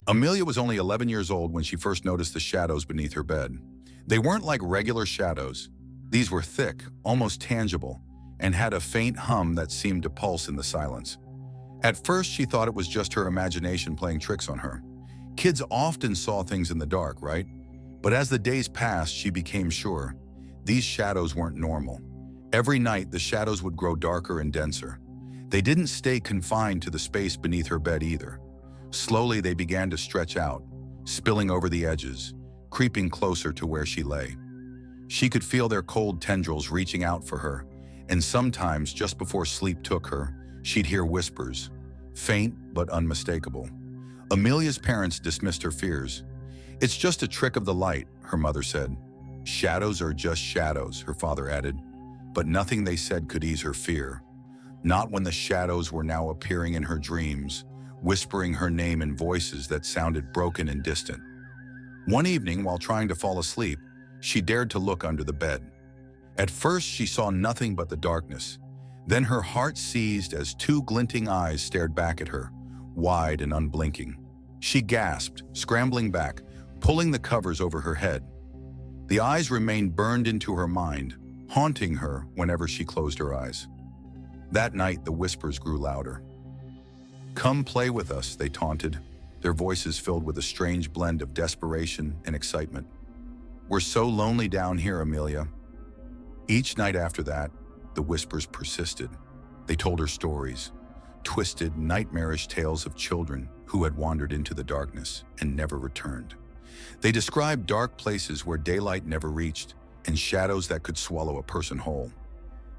Amelia was only 11 years old when she first noticed the shadows beneath her bed. They weren't like regular shadows. These were thick, almost tangible, and had a faint hum that seemed to pulse in the silence. At first, she thought it was just her imagination playing tricks on her. Kids often saw things in the dark, right? But as the days passed, she became sure these shadows weren't normal. Every night, the shadows would grow darker and denser. They didn't stay confined to the space beneath her bed either. Slowly, they began to stretch out, spilling over the edges, creeping closer to where she lay. She could feel their cold tendrils reaching out for her, and sometimes, just before sleep took her, she'd hear whispers, faint but unmistakable. Amelia's parents dismissed her fears. "It's just a trick of the light," her mother said. "Shadows are just shadows," her father added. But nothing they said could ease her fear. Not when the shadows were now appearing in her dreams, whispering her name in voices that sounded broken and distant. One evening, while trying to fall asleep, she dared to look under the bed. At first, she saw nothing but the darkness. Then her heart seized as two glinting eyes stared back at her, wide and unblinking. She gasped, scrambling back, pulling the covers over her head. The eyes remained burned into her mind, haunting her whenever she closed her eyes. That night, the whispers grew louder. "Come play with us," they taunted, their voices filled with a strange blend of desperation and excitement. "We're so lonely down here, Amelia." Each night after that, the whispers persisted. They told her stories, twisted, nightmarish tales of children who had wandered into the darkness and never returned. They described dark places where daylight never reached and shadows that could swallow a person whole.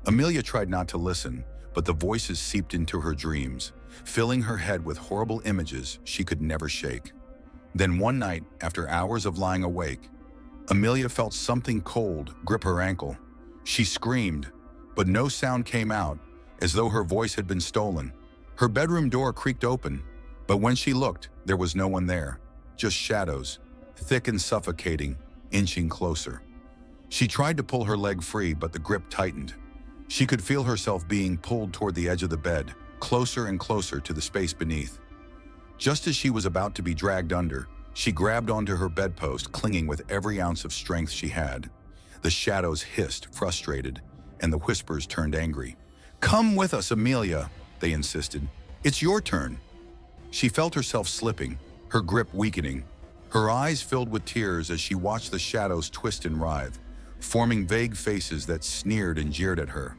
Amelia tried not to listen, but the voices seeped into her dreams, filling her head with horrible images she could never shake. Then one night, after hours of lying awake, Amelia felt something cold grip her ankle. She screamed, but no sound came out, as though her voice had been stolen. Her bedroom door creaked open, but when she looked, there was no one there, just shadows, thick and suffocating, inching closer. She tried to pull her leg free, but the grip tightened. She could feel herself being pulled toward the edge of the bed, closer and closer to the space beneath. Just as she was about to be dragged under, she grabbed onto her bedpost, clinging with every ounce of strength she had. The shadows hissed, frustrated, and the whispers turned angry. "Come with us, Amelia," they insisted. "It's your turn." She felt herself slipping, her grip weakening. Her eyes filled with tears as she watched the shadows twist and writhe, forming vague faces that sneered and jeered at her.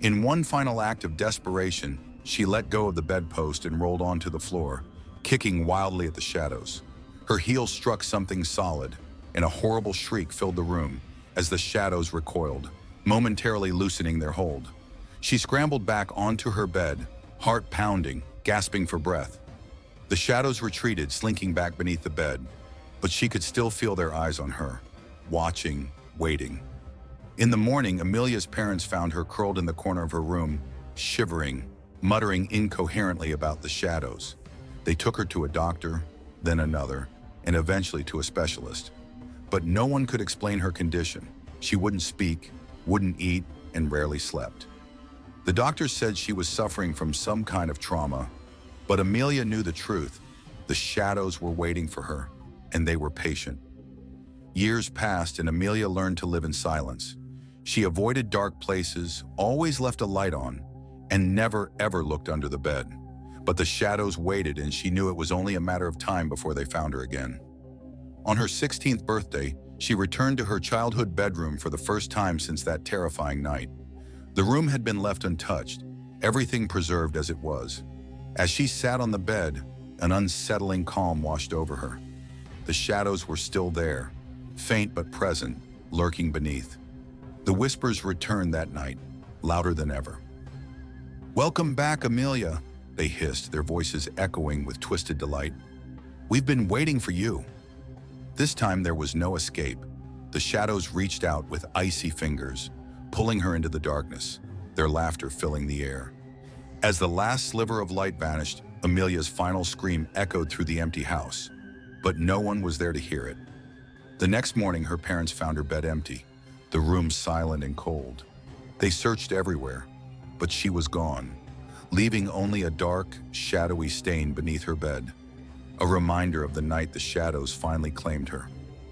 In one final act of desperation, she let go of the bedpost and rolled onto the floor, kicking wildly at the shadows. Her heels struck something solid, and a horrible shriek filled the room as the shadows recoiled, momentarily loosening their hold. She scrambled back onto her bed, heart pounding, gasping for breath. The shadows retreated, slinking back beneath the bed, but she could still feel their eyes on her, watching, waiting. In the morning, Amelia's parents found her curled in the corner of her room, shivering, muttering incoherently about the shadows. They took her to a doctor, then another, and eventually to a specialist. But no one could explain her condition. She wouldn't speak, wouldn't eat, and rarely slept. The doctors said she was suffering from some kind of trauma, but Amelia knew the truth. The shadows were waiting for her, and they were patient. Years passed, and Amelia learned to live in silence. She avoided dark places, always left a light on, and never ever looked under the bed. But the shadows waited, and she knew it was only a matter of time before they found her again. On her 16th birthday, she returned to her childhood bedroom for the first time since that terrifying night. The room had been left untouched, everything preserved as it was. As she sat on the bed, an unsettling calm washed over her. The shadows were still there, faint but present, lurking beneath. The whispers returned that night, louder than ever. "Welcome back, Amelia," they hissed, their voices echoing with twisted delight. "We've been waiting for you." This time there was no escape. The shadows reached out with icy fingers, pulling her into the darkness, their laughter filling the air. As the last sliver of light vanished, Amelia's final scream echoed through the empty house, but no one was there to hear it. The next morning, her parents found her bed empty, the room silent and cold. They searched everywhere, but she was gone, leaving only a dark, shadowy stain beneath her bed. a reminder of the night the shadows finally claimed her.